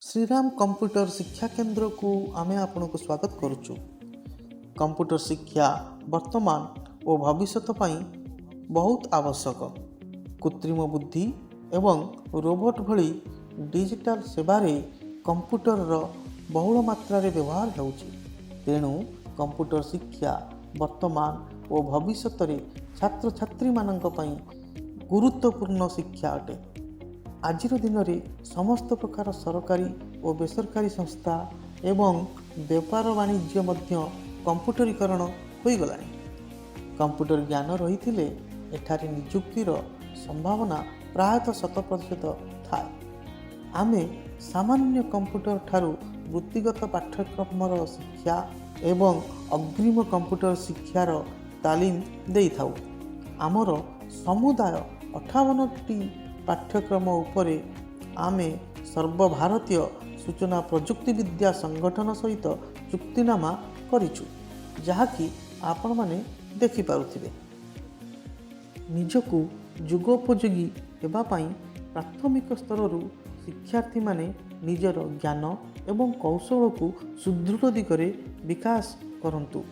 Shriram computer शिक्षा केन्द्र को आमे आपनको स्वागत करुचु। कंप्यूटर शिक्षा वर्तमान और भविष्य पाई बहुत आवश्यक। कृत्रिम बुद्धि एवं रोबोट भली डिजिटल सेवारे कंप्यूटर बहुल मात्रा व्यवहार होउछि। तेणु कंप्यूटर शिक्षा वर्तमान और भविष्य छात्र छात्री मानक पई गुरुत्वपूर्ण शिक्षा अटे। आजिर दिन में समस्त प्रकार सरकारी और बेसरकारी संस्था एवं व्यापार वाणिज्य मध्य कंप्यूटरीकरण हो गला। कंप्यूटर ज्ञान रही एठारे नियुक्तिर संभावना प्रायतः 100% थाए। आमे सामान्य कंप्यूटर ठारू वृत्तिगत पाठ्यक्रम शिक्षा एवं अग्रिम कंप्यूटर शिक्षार तालीम देई थाउ। आमर समुदाय 58टी पाठ्यक्रम उपरे आमे सर्वभारतीय सूचना प्रजुक्ति विद्या संगठन सहित चुक्तिनामा करिछु, जहाँकि आपण माने देखि पारुथिबे। निजकु जुगोपयोगी हेबा पई प्राथमिक स्तररू शिक्षार्थी माने निजर ज्ञान एवं कौशल को सुदृढ़ दिगरे विकास करंतु।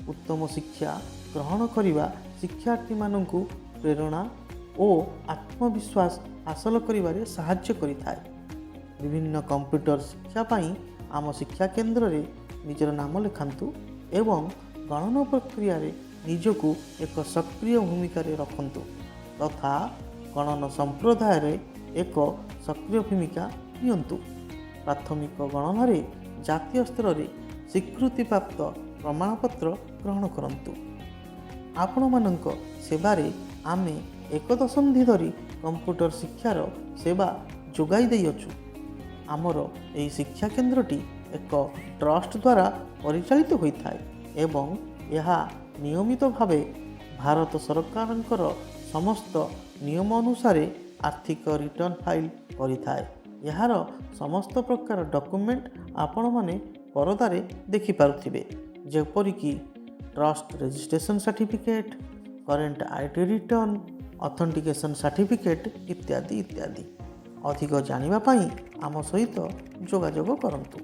उत्तम शिक्षा ग्रहण करिबा शिक्षार्थी माननकु प्रेरणा और आत्मविश्वास हासिल करिबारे साहाय्य करिथाय। विभिन्न कंप्यूटर शिक्षा पाई आम शिक्षा केन्द्र रे निजर नाम लिखांतु एवं गणना प्रक्रिया रे निजकु एक सक्रिय भूमिका रे रखंतु तथा गणना संप्रदाय रे एक सक्रिय भूमिका नियंतु। प्राथमिक गणना रे जातीय स्तर रे स्वीकृति प्राप्त प्रमाणपत्र ग्रहण करंतु। आपण मानक सेवारे आमे एक दशंधि धरी कंप्यूटर शिक्षार सेवा जोगाई देइअछु। आमर एही शिक्षा केन्द्रटी एक ट्रस्ट द्वारा परिचालित होइथाय एवं यह नियमित भावे भारत सरकारंकर समस्त नियम अनुसार आर्थिक रिटर्न फाइल करिथाय। यार समस्त प्रकार डॉक्यूमेंट आपण माने परदारे देखि पारुथिबे, जेपरिक trust registration certificate, current IT return, authentication certificate इत्यादि इत्यादि। अधिक जानिबा पई आम सहित जोगाजोग करंतु।